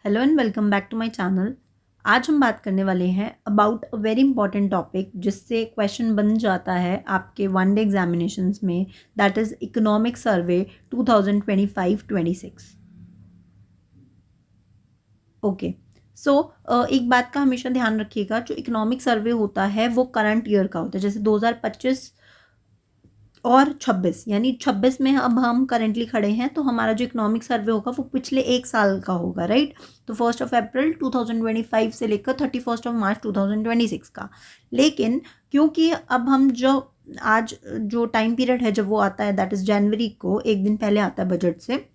Hello and welcome back to my channel. आज हम बात करने वाले हैं about a very important topic जिससे क्वेश्चन बन जाता है आपके वन डे एग्जामिनेशंस में, that is economic survey 2025-26। Okay, so एक बात का हमेशा ध्यान रखिएगा, जो इकोनॉमिक सर्वे होता है वो करंट ईयर का होता है। जैसे 2025 और 26, यानी 26 में अब हम करेंटली खड़े हैं, तो हमारा जो इकोनॉमिक सर्वे होगा वो पिछले एक साल का होगा, राइट। तो 1 अप्रैल 2025 से लेकर 31 मार्च 2026 का। लेकिन क्योंकि अब हम जो आज जो टाइम पीरियड है जब वो आता है, दैट इज़ जनवरी को, एक दिन पहले आता है बजट से,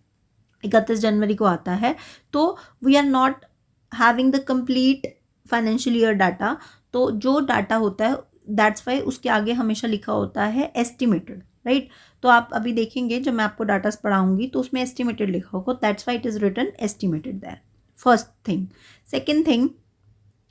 31 जनवरी को आता है, तो we are not having the complete financial year data. तो जो डाटा होता है, दैट्स वाई उसके आगे हमेशा लिखा होता है एस्टिमेटेड, राइट। तो आप अभी देखेंगे जब मैं आपको डाटा पढ़ाऊंगी तो उसमें एस्टिमेटेड लिखा होगा, that's why it is written estimated that. First thing. Second thing,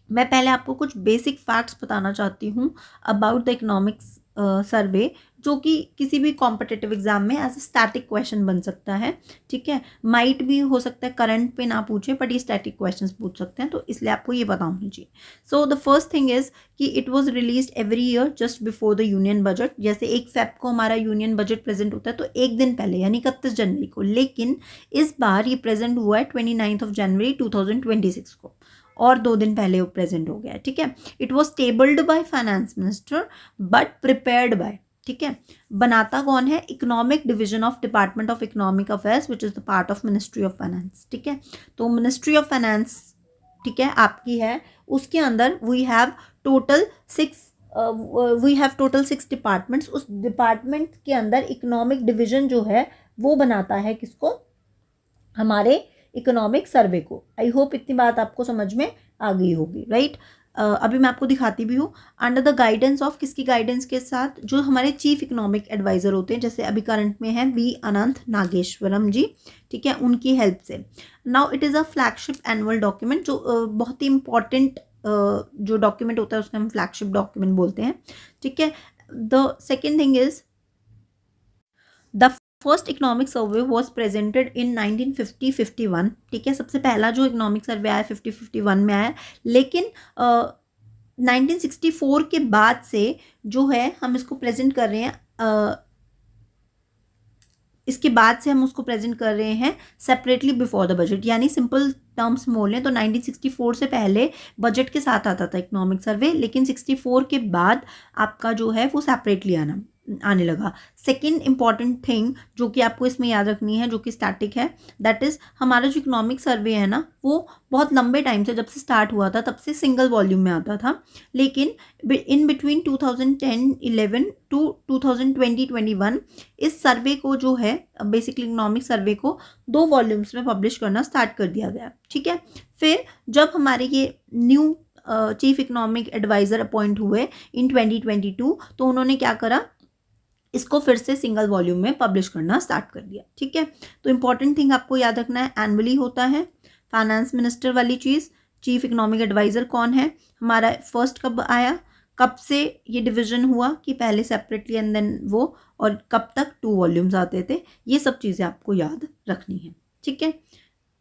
मैं पहले आपको कुछ बेसिक फैक्ट्स बताना चाहती हूँ अबाउट द इकोनॉमिक्स सर्वे, जो कि किसी भी कॉम्पिटिटिव एग्जाम में एज अ स्टैटिक क्वेश्चन बन सकता है। ठीक है, माइट भी हो सकता है करंट पे ना पूछे, बट ये स्टैटिक क्वेश्चंस पूछ सकते हैं, तो इसलिए आपको ये पता होना चाहिए। So the first thing is कि it was released every year just before the union budget. जैसे 1 फेब को हमारा यूनियन बजट प्रेजेंट होता है, तो एक दिन पहले यानी 31 जनवरी को, लेकिन इस बार ये प्रेजेंट हुआ है 29 जनवरी 2026 को, और 2 दिन पहले वो प्रेजेंट हो गया है। ठीक है, it was tabled by finance minister but prepared by, ठीक है, बनाता कौन है, economic division of department of economic affairs which is the part of ministry of finance. ठीक है, तो मिनिस्ट्री ऑफ फाइनेंस, ठीक है, आपकी है, उसके अंदर वी हैव टोटल 6 डिपार्टमेंट्स। उस डिपार्टमेंट के अंदर इकोनॉमिक डिवीजन जो है वो बनाता है किसको, हमारे इकोनॉमिक सर्वे को। आई होप इतनी बात आपको समझ में आ गई होगी, राइट। अभी मैं आपको दिखाती भी हूँ, अंडर द गाइडेंस ऑफ, किसकी गाइडेंस के साथ, जो हमारे चीफ इकोनॉमिक एडवाइजर होते हैं, जैसे अभी करंट में है वी अनंत नागेश्वरम जी, ठीक है, उनकी हेल्प से। Now it is a flagship annual document, जो बहुत ही इंपॉर्टेंट जो डॉक्यूमेंट होता है उसको हम फ्लैगशिप डॉक्यूमेंट बोलते हैं। ठीक है, the second thing is the first economic survey was presented in 1950-51। ठीक है, सबसे पहला जो इकोनॉमिक सर्वे आया 50-51 में आया, लेकिन 1964 के बाद से जो है हम इसको प्रेजेंट कर रहे हैं, इसके बाद से हम उसको प्रेजेंट कर रहे हैं सेपरेटली बिफोर द बजट। यानी सिंपल टर्म्स बोलें तो 1964 से पहले बजट के साथ आता था इकोनॉमिक सर्वे, लेकिन 64 के बाद आपका जो है वो सेपरेटली आने लगा। सेकेंड इंपॉर्टेंट थिंग जो कि आपको इसमें याद रखनी है, जो कि स्टैटिक है, दैट इज हमारा जो इकोनॉमिक सर्वे है ना, वो बहुत लंबे टाइम से, जब से स्टार्ट हुआ था तब से सिंगल वॉल्यूम में आता था, लेकिन इन बिटवीन 2010-11 टू 2020-21 इस सर्वे को जो है, बेसिकली इकोनॉमिक सर्वे को 2 वॉल्यूम्स में पब्लिश करना स्टार्ट कर दिया गया। ठीक है, फिर जब हमारे ये new chief economic adviser appoint हुए इन 2022, तो उन्होंने क्या करा, इसको फिर से सिंगल वॉल्यूम में पब्लिश करना स्टार्ट कर दिया। ठीक है, तो इंपॉर्टेंट थिंग आपको याद रखना है, एनुअली होता है, फाइनेंस मिनिस्टर वाली चीज़, चीफ इकोनॉमिक एडवाइजर कौन है हमारा, फर्स्ट कब आया, कब से ये डिवीजन हुआ कि पहले सेपरेटली एंड देन वो, और कब तक 2 वॉल्यूम्स आते थे, ये सब चीज़ें आपको याद रखनी है। ठीक है,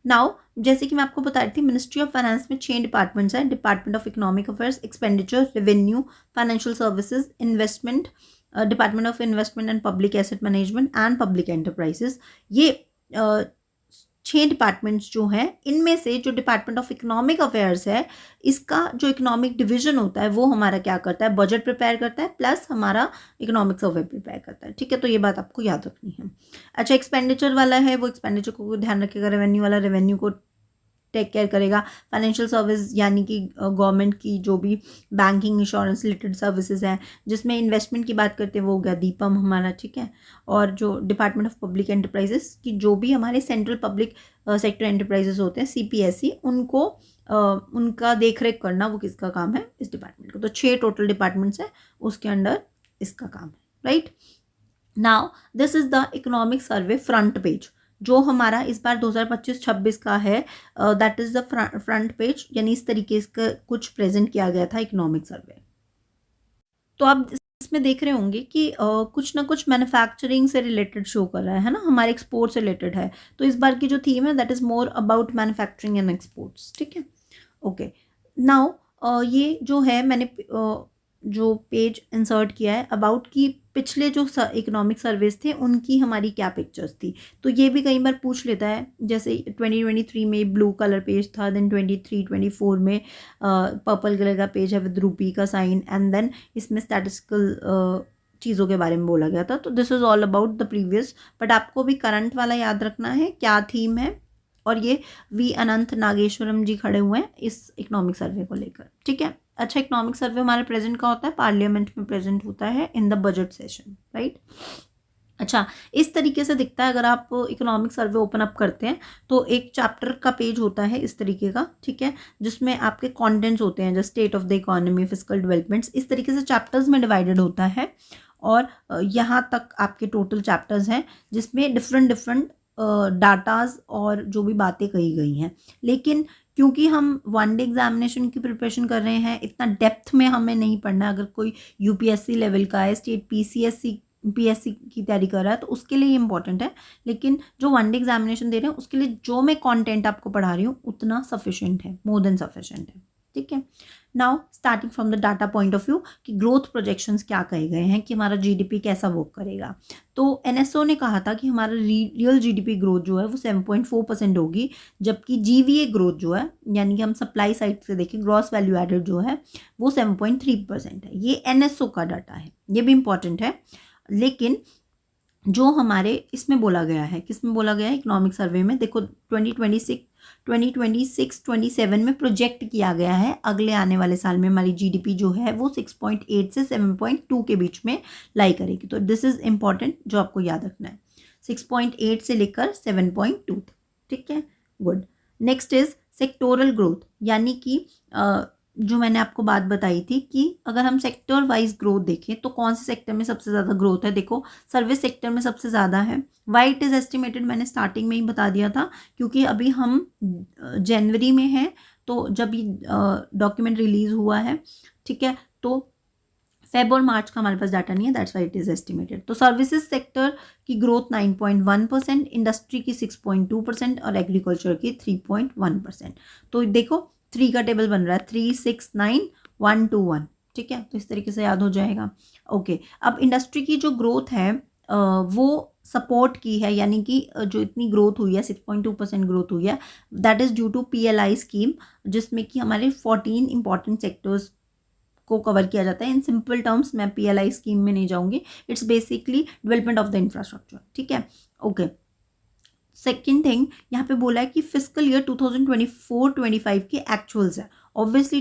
नाउ जैसे कि मैं आपको बता रही थी, मिनिस्ट्री ऑफ फाइनेंस में 6 डिपार्टमेंट्स हैं, department of economic affairs, expenditure, revenue, financial services, investment, department of investment and public asset management and public enterprises. ये 6 डिपार्टमेंट्स जो हैं, इनमें से जो डिपार्टमेंट ऑफ इकोनॉमिक अफेयर्स है, इसका जो इकोनॉमिक डिवीजन होता है वो हमारा क्या करता है, बजट प्रिपेयर करता है, प्लस हमारा इकोनॉमिक सर्वे प्रिपेयर करता है। ठीक है, तो ये बात आपको याद रखनी है। अच्छा, एक्सपेंडिचर वाला है, वो एक्सपेंडिचर को ध्यान रखेगा, रेवेन्यू वाला रेवेन्यू को टेक केयर करेगा, फाइनेंशियल सर्विस यानी कि गवर्नमेंट की जो भी बैंकिंग इंश्योरेंस रिलेटेड सर्विसेज हैं, जिसमें इन्वेस्टमेंट की बात करते हैं वो हो गया दीपम हमारा। ठीक है, और जो डिपार्टमेंट ऑफ पब्लिक एंटरप्राइजेस की जो भी हमारे सेंट्रल पब्लिक सेक्टर एंटरप्राइजेस होते हैं, CPSE, उनको उनका देख रेख करना वो किसका काम है, इस डिपार्टमेंट को। तो 6 टोटल डिपार्टमेंट्स हैं, उसके अंडर इसका काम है, right. Now this is the economic survey front page, जो हमारा इस बार 2025-26 का है, that is the front page, यानी इस तरीके का कुछ प्रेजेंट किया गया था इकोनॉमिक सर्वे। तो अब इसमें देख रहे होंगे कि कुछ ना कुछ मैन्युफैक्चरिंग से रिलेटेड शो कर रहा है ना, हमारे एक्सपोर्ट से रिलेटेड है। तो इस बार की जो थीम है that is more about manufacturing and exports, ठीक है। ओके, नाउ ये जो है मैंने जो पेज इंसर्ट किया है अबाउट की पिछले जो इकोनॉमिक सर्वेज थे उनकी हमारी क्या पिक्चर्स थी। तो ये भी कई बार पूछ लेता है, जैसे 2023 में ब्लू कलर पेज था, देन 23-24 में पर्पल कलर का पेज है विद रूपी का साइन, एंड देन इसमें स्टैटिस्टिकल चीज़ों के बारे में बोला गया था। तो this is all about the previous, but आपको भी करंट वाला याद रखना है क्या थीम है। और ये वी अनंत नागेश्वरम जी खड़े हुए हैं इस इकोनॉमिक सर्वे को लेकर, ठीक है। अच्छा, इकोनॉमिक सर्वे हमारे प्रेजेंट का होता है, पार्लियामेंट में प्रेजेंट होता है in the budget session, right. अच्छा, इस तरीके से दिखता है अगर आप इकोनॉमिक सर्वे ओपन अप करते हैं तो एक चैप्टर का पेज होता है इस तरीके का, ठीक है, जिसमें आपके कंटेंट्स होते हैं जैसे state of the economy, fiscal developments, इस तरीके से चैप्टर्स में डिवाइडेड होता है। और यहाँ तक आपके टोटल चैप्टर्स हैं जिसमें डिफरेंट डिफरेंट डाटाज और जो भी बातें कही गई हैं। लेकिन क्योंकि हम वन डे एग्जामिनेशन की प्रिपरेशन कर रहे हैं, इतना डेप्थ में हमें नहीं पढ़ना। अगर कोई यूपीएससी लेवल का है, स्टेट पीएससी की तैयारी कर रहा है तो उसके लिए इंपॉर्टेंट है। लेकिन जो वन डे एग्जामिनेशन दे रहे हैं उसके लिए जो मैं कंटेंट आपको पढ़ा रही हूँ उतना सफिशिएंट है, मोर देन सफिशिएंट है, ठीक है। Now starting from the data point of view कि ग्रोथ प्रोजेक्शंस क्या कहे गए हैं कि हमारा जीडीपी कैसा वर्क करेगा। तो एनएसओ ने कहा था कि हमारा रियल जीडीपी ग्रोथ जो है वो 7.4% होगी, जबकि जीवीए ग्रोथ जो है यानी कि हम सप्लाई साइड से देखें ग्रॉस वैल्यू एडेड जो है वो 7.3% है। ये एनएसओ का डाटा है, ये भी इंपॉर्टेंट है। लेकिन जो हमारे इसमें बोला गया है, किसमें बोला गया है, इकोनॉमिक सर्वे में, देखो 2026-27 में प्रोजेक्ट किया गया है अगले आने वाले साल में हमारी जीडीपी जो है वो 6.8 से 7.2 के बीच में लाई करेगी। तो दिस इज इंपॉर्टेंट जो आपको याद रखना है, 6.8 से लेकर 7.2 तक, ठीक है, good. Next is sectoral growth, यानी कि जो मैंने आपको बात बताई थी कि अगर हम सेक्टर वाइज ग्रोथ देखें तो कौन से सेक्टर में सबसे ज़्यादा ग्रोथ है। देखो सर्विस सेक्टर में सबसे ज़्यादा है। वाई इट इज़ एस्टिमेटेड मैंने स्टार्टिंग में ही बता दिया था, क्योंकि अभी हम जनवरी में हैं, तो जब ये डॉक्यूमेंट रिलीज हुआ है, ठीक है, तो फेब और मार्च का हमारे पास डाटा नहीं है, that's why it is estimated. तो सर्विसेज सेक्टर की ग्रोथ 9.1%, इंडस्ट्री की 6.2% और एग्रीकल्चर की 3.1%। तो देखो 3 का टेबल बन रहा है, 3, 6, 9, 1, 2, 1, ठीक है, तो इस तरीके से याद हो जाएगा। ओके, अब इंडस्ट्री की जो ग्रोथ है वो सपोर्ट की है, यानी कि जो इतनी ग्रोथ हुई है 6.2% ग्रोथ हुई है, that is due to PLI scheme, जिसमें कि हमारे 14 इंपॉर्टेंट सेक्टर्स को कवर किया जाता है। इन सिंपल टर्म्स मैं पीएलआई स्कीम में नहीं जाऊंगी, it's basically development of the infrastructure, ठीक है। ओके, सेकेंड थिंग यहाँ पे बोला है कि फिस्कल ईयर 2024-25 के एक्चुअल्स है। ऑब्वियसली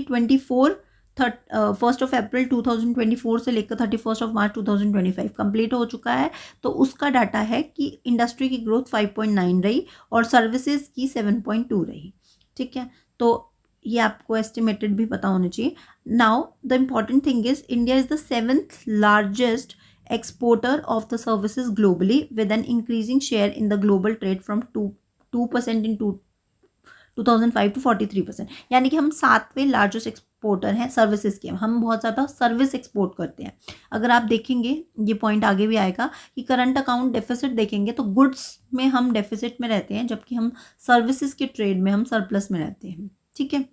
1st of April 2024 से लेकर 31st of March 2025 कंप्लीट हो चुका है। तो उसका डाटा है कि इंडस्ट्री की ग्रोथ 5.9 रही और सर्विसेज की 7.2 रही, ठीक है। तो ये आपको एस्टिमेटेड भी पता होना चाहिए। Now the important thing is India is the 7th largest exporter of the services globally with an increasing share in the global trade from 2% in 2005 to 43%। यानी कि हम 7वें लार्जेस्ट एक्सपोर्टर हैं सर्विसेज के, हम बहुत ज़्यादा सर्विस एक्सपोर्ट करते हैं। अगर आप देखेंगे ये पॉइंट आगे भी आएगा कि करंट अकाउंट डेफिसिट देखेंगे तो गुड्स में हम डेफिसिट में रहते हैं, जबकि हम सर्विसेज के ट्रेड में हम सरप्लस में रहते हैं, ठीक है।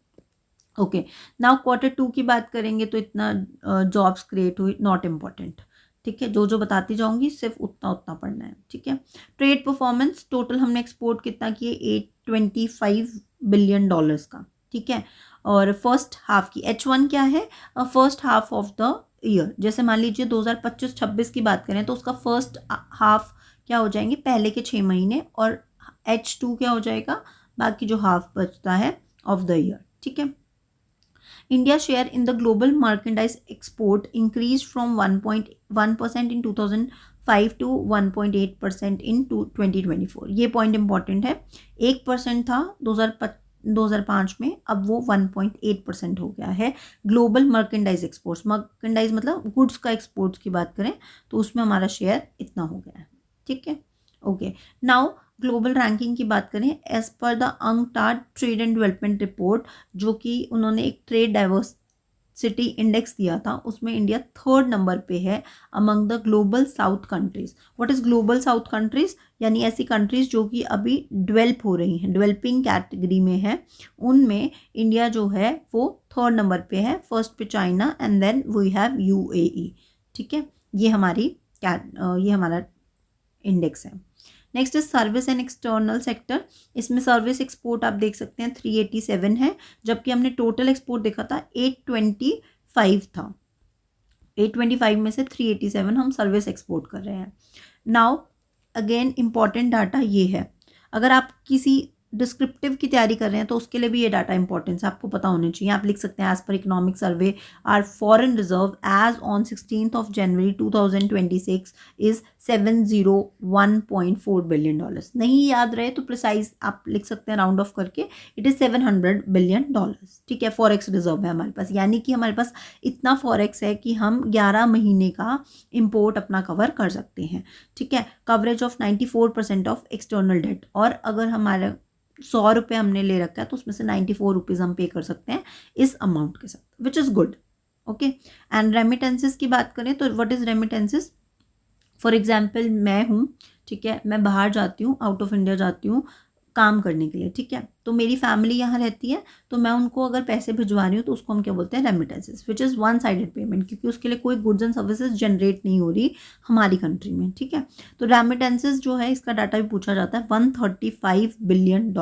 ओके, नाउ Q2 की बात करेंगे तो इतना जॉब्स क्रिएट हुई, नॉट इम्पॉर्टेंट, ठीक है, जो जो बताती जाऊंगी सिर्फ उतना उतना पढ़ना है, ठीक है। ट्रेड परफॉर्मेंस, टोटल हमने एक्सपोर्ट कितना किए, $825 बिलियन का, ठीक है। और फर्स्ट हाफ की H1 क्या है, first half of the year, जैसे मान लीजिए 2025-26 की बात करें तो उसका फर्स्ट हाफ क्या हो जाएंगे, पहले के 6 महीने, और H2 क्या हो जाएगा, बाकी जो हाफ बचता है ऑफ द ईयर, ठीक है। India's share in the global merchandise export increased from 1.1% in 2005 to 1.8% in 2024। ये पॉइंट इंपॉर्टेंट है, 1% था 2005 में, अब वो 1.8% हो गया है। ग्लोबल मर्केंडाइज एक्सपोर्ट्स, मर्केंडाइज मतलब गुड्स का एक्सपोर्ट्स की बात करें तो उसमें हमारा शेयर इतना हो गया है, ठीक है। ओके, नाउ ग्लोबल रैंकिंग की बात करें, as per the UNCTAD trade and development report, जो कि उन्होंने एक ट्रेड सिटी इंडेक्स दिया था उसमें इंडिया 3rd नंबर पे है among the global south countries. What is global south countries? यानी ऐसी कंट्रीज जो कि अभी डेवलप हो रही हैं, डेवलपिंग कैटेगरी में है, उनमें इंडिया जो है वो 3rd नंबर पे है। फर्स्ट पे China and then we have UAE. ठीक है, ये हमारा इंडेक्स है। Next is service and external sector. इसमें सर्विस एक्सपोर्ट आप देख सकते हैं 387 है, जबकि हमने टोटल एक्सपोर्ट देखा था 825 था। 825 में से 387 हम सर्विस एक्सपोर्ट कर रहे हैं। नाउ अगेन इंपॉर्टेंट डाटा ये है, अगर आप किसी डिस्क्रिप्टिव की तैयारी कर रहे हैं तो उसके लिए भी ये डाटा इंपॉर्टेंस आपको पता होने चाहिए। आप लिख सकते हैं as per economic survey our foreign reserve as on 16th of January 2026 is $701.4 billion. नहीं याद रहे तो प्रिसाइज आप लिख सकते हैं राउंड ऑफ करके, इट इज $700 बिलियन। ठीक है, फॉरेक्स रिजर्व है हमारे पास, यानी कि हमारे पास इतना फॉरेक्स है कि हम 11 महीने का इम्पोर्ट अपना कवर कर सकते हैं। ठीक है, coverage of 94% of external debt. और अगर हमारे 100 रुपये हमने ले रखा है तो उसमें से 94 रुपीज़ हम पे कर सकते हैं इस अमाउंट के साथ, which is good. Okay, and remittances की बात करें तो what is remittances? For example मैं हूँ, ठीक है, मैं बाहर जाती हूँ, आउट ऑफ इंडिया जाती हूँ काम करने के लिए। ठीक है, तो मेरी फैमिली यहाँ रहती है, तो मैं उनको अगर पैसे भिजवा रही हूँ तो उसको हम क्या बोलते हैं? Remittances, which is one sided payment, क्योंकि उसके लिए कोई गुड्स एंड सर्विसेज जनरेट नहीं हो रही हमारी कंट्री में। ठीक है, तो रेमिटेंसेस जो है इसका डाटा भी पूछा जाता है, $135 बिलियन।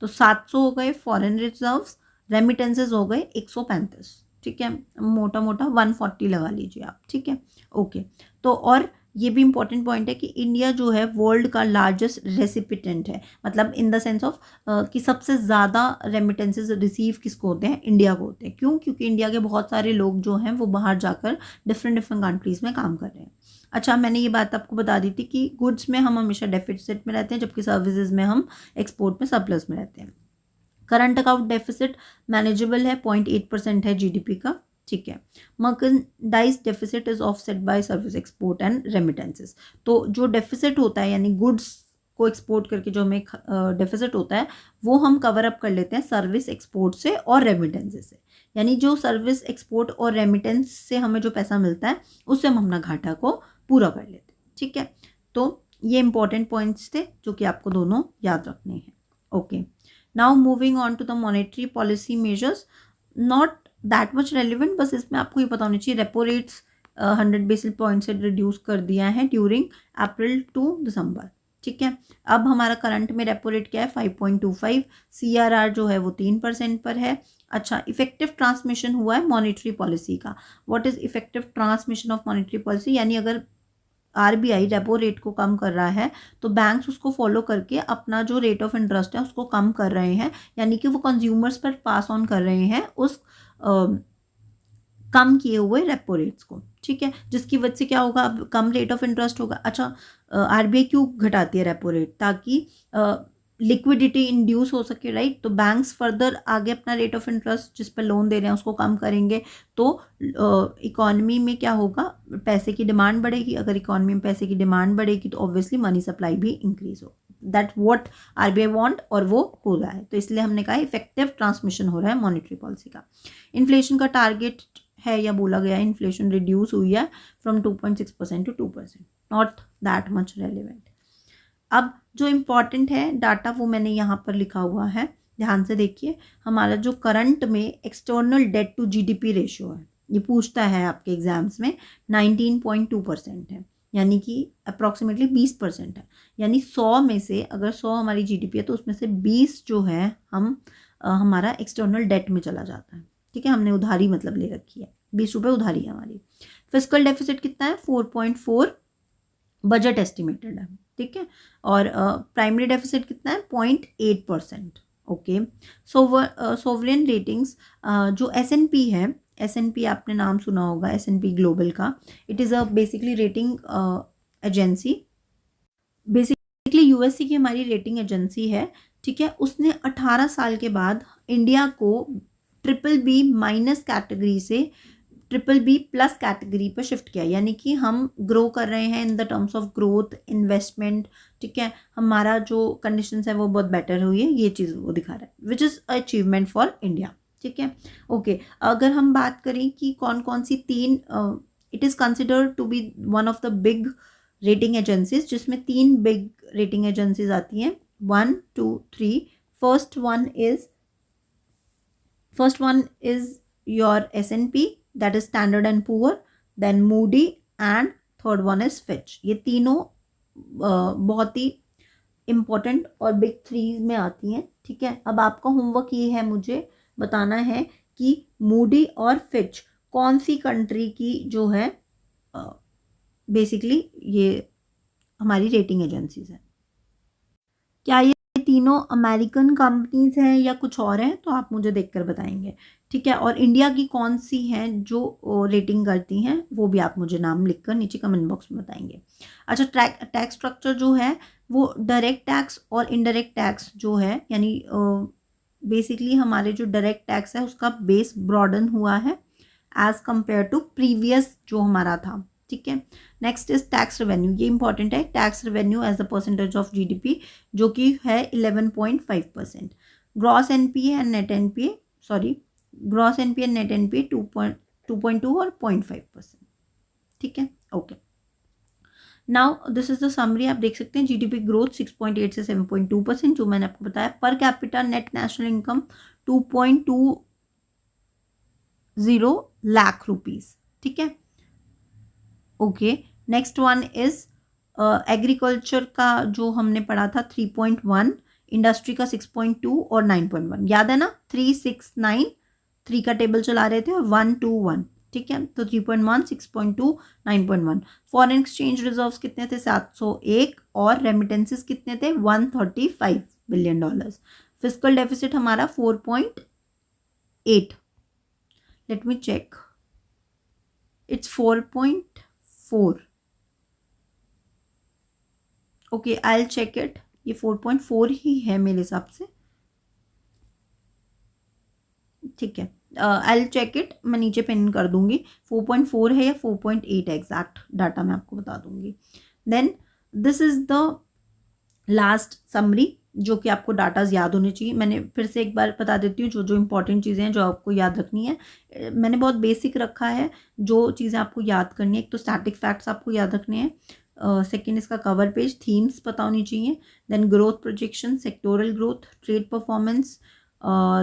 तो 700 हो गए फॉरेन रिजर्व्स, रेमिटेंसेस हो गए 135। ठीक है, मोटा मोटा 140 लगा लीजिए आप। ठीक है, ओके। तो और ये भी इंपॉर्टेंट पॉइंट है कि इंडिया जो है वर्ल्ड का लार्जेस्ट रेसिपिटेंट है, मतलब इन द सेंस ऑफ कि सबसे ज़्यादा रेमिटेंसेस रिसीव किसको होते हैं? इंडिया को होते हैं। क्यों? क्योंकि इंडिया के बहुत सारे लोग जो हैं वो बाहर जाकर डिफरेंट कंट्रीज़ में काम कर रहे हैं। अच्छा, मैंने ये बात आपको बता दी थी कि गुड्स में हम हमेशा डेफिसिट में रहते हैं, जबकि सर्विसेज में हम एक्सपोर्ट में सरप्लस में रहते हैं। करंट अकाउंट डेफिसिट मैनेजेबल है, 0.8% है जीडीपी का। ठीक है, merchandise deficit is offset bye service export and remittances. तो जो डेफिसिट होता है यानी गुड्स को एक्सपोर्ट करके जो हमें डेफिसिट होता है वो हम कवर अप कर लेते हैं सर्विस एक्सपोर्ट से और रेमिटेंसेस से। यानी जो सर्विस एक्सपोर्ट और रेमिटेंस से हमें जो पैसा मिलता है उससे हम अपना घाटा को पूरा कर लेते हैं। ठीक है, तो ये इंपॉर्टेंट पॉइंट्स थे जो कि आपको दोनों याद रखने हैं। Okay, now moving on to the monetary policy measures, not that much relevant, बस इसमें आपको ये पता होना चाहिए रेपो रेट्स 100 बेसिस पॉइंट से रिड्यूस कर दिया है ड्यूरिंग अप्रैल टू दिसंबर। ठीक है, अब हमारा करंट में रेपो रेट क्या है? 5.25। CRR जो है वो 3% पर है। अच्छा, इफेक्टिव ट्रांसमिशन हुआ है मॉनेटरी पॉलिसी का। What is effective transmission of monetary policy? यानी अगर RBI रेपो रेट को कम कर रहा है तो बैंक्स उसको फॉलो करके अपना जो रेट ऑफ इंटरेस्ट है उसको कम कर रहे हैं, यानी कि वो कंज्यूमर्स पर पास ऑन कर रहे हैं उस कम किए हुए रेपो रेट्स को। ठीक है, जिसकी वजह से क्या होगा? अब कम रेट ऑफ इंटरेस्ट होगा। अच्छा, RBI क्यों घटाती है रेपो रेट? ताकि लिक्विडिटी इंड्यूस हो सके, राइट। तो बैंक्स फर्दर आगे अपना रेट ऑफ इंटरेस्ट जिस पर लोन दे रहे हैं उसको कम करेंगे, तो इकोनॉमी में क्या होगा? पैसे की डिमांड बढ़ेगी। अगर इकोनॉमी में पैसे की डिमांड बढ़ेगी तो ऑब्वियसली मनी सप्लाई भी इंक्रीज हो। दैट व्हाट RBI वांट, और वो हो रहा है। तो इसलिए हमने कहा इफेक्टिव ट्रांसमिशन हो रहा है मॉनेटरी पॉलिसी का। इन्फ्लेशन का टारगेट है या बोला गया है, इन्फ्लेशन रिड्यूस हुई है from 2.6% to 2%, not that much relevant. अब जो इम्पॉर्टेंट है डाटा वो मैंने यहाँ पर लिखा हुआ है, ध्यान से देखिए। हमारा जो करंट में external debt to GDP ratio है, ये पूछता है आपके एग्जाम्स में, 19.2% है, यानी कि अप्रॉक्सीमेटली 20% है। यानी 100 में से अगर 100 हमारी GDP है तो उसमें से 20 जो है हमारा एक्सटर्नल डेट में चला जाता है। ठीक है, हमने उधारी मतलब ले रखी है, 20 रुपये उधारी है हमारी। फिस्कल डेफिसिट कितना है? 4.4 बजट एस्टिमेटेड है। ठीक है, और प्राइमरी डेफिसिट कितना है? 0.8%। ओके, सोवरेन रेटिंग्स जो S&P है, S&P आपने नाम सुना होगा, S&P ग्लोबल का। It is a basically rating agency, basically USC की हमारी रेटिंग एजेंसी है। ठीक है, उसने 18 साल के बाद इंडिया को BBB- कैटेगरी से BBB+ कैटेगरी पर शिफ्ट किया, यानी कि हम ग्रो कर रहे हैं in the terms of growth, investment. ठीक है, हमारा जो कंडीशंस है वो बहुत बेटर हुई है, ये चीज़ वो दिखा रहा है, which is achievement for India. ठीक है। ओके, अगर हम बात करें कि कौन कौन सी तीन, it is considered to be one of the big rating agencies, जिसमें तीन बिग रेटिंग एजेंसीज आती हैं, 1 2 3। First one is your S&P, that is standard and poor, then Moody and third one is Fitch. ये तीनों बहुत ही important और big three में आती हैं, ठीक है। अब आपका होमवर्क ये है, मुझे बताना है कि मूडी और फिच कौन सी कंट्री की जो है बेसिकली ये हमारी रेटिंग एजेंसीज हैं। क्या ये तीनों अमेरिकन कंपनीज हैं या कुछ और हैं, तो आप मुझे देखकर बताएंगे, ठीक है। और इंडिया की कौन सी हैं जो रेटिंग करती हैं, वो भी आप मुझे नाम लिखकर नीचे कमेंट बॉक्स में बताएंगे। अच्छा, टैक्स स्ट्रक्चर जो है वो डायरेक्ट टैक्स और इनडायरेक्ट टैक्स जो है, यानी बेसिकली हमारे जो डायरेक्ट टैक्स है उसका बेस ब्रॉडन हुआ है एज कंपेयर टू प्रीवियस जो हमारा था, ठीक है। नेक्स्ट इज टैक्स रेवेन्यू, ये इंपॉर्टेंट है, tax revenue as a percentage of GDP जो कि है 11.5%। Gross NPA and net NPA, sorry, gross NPA and net NPA 2.2 और 0.5%, ठीक है। Okay, now this is the summary, आप देख सकते हैं GDP ग्रोथ 6.8 से 7.2%, जो मैंने आपको बताया। Per capita net national income 2.20 lakh rupees, ठीक है। Okay, next one is agriculture का जो हमने पढ़ा था 3.1, इंडस्ट्री का 6.2 और 9.1, याद है ना, 3 6 9, 3 का टेबल चला रहे थे और 1 2 1, ठीक है। तो 3.1 6.2 9.1। फॉरेन एक्सचेंज रिजर्व्स कितने थे, 701, और रेमिटेंसेस कितने थे, $135 बिलियन। फिस्कल डेफिसिट हमारा 4.8, let me check, it's 4.4, okay, I will check it, ये 4.4 ही है मेरे हिसाब से, ठीक है। आई विल चेक इट, मैं नीचे पिन कर दूंगी, 4.4 है या 4.8 है, एग्जैक्ट डाटा मैं आपको बता दूंगी। Then this is the last summary, जो कि आपको डाटाज याद होने चाहिए। मैंने फिर से एक बार बता देती हूँ जो जो इंपॉर्टेंट चीज़ें हैं जो आपको याद रखनी है। मैंने बहुत बेसिक रखा है, जो चीज़ें आपको याद करनी है, एक तो स्टैटिक फैक्ट्स आपको याद रखने हैं, सेकेंड इसका कवर पेज, थीम्स पता होनी चाहिए, then growth projection, sectoral growth, trade performance,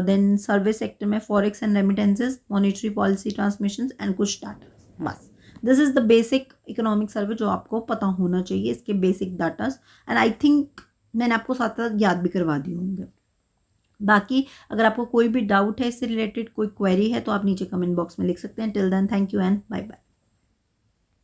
then service sector में forex and remittances, monetary policy transmission and कुछ डाटा, बस। This is the basic economic survey जो आपको पता होना चाहिए, इसके basic datas, and I think मैंने आपको साथ साथ याद भी करवा दिए होंगे। बाकी अगर आपको कोई भी डाउट है इससे रिलेटेड, कोई क्वेरी है, तो आप नीचे कमेंट बॉक्स में लिख सकते हैं। Till then, thank you and bye bye.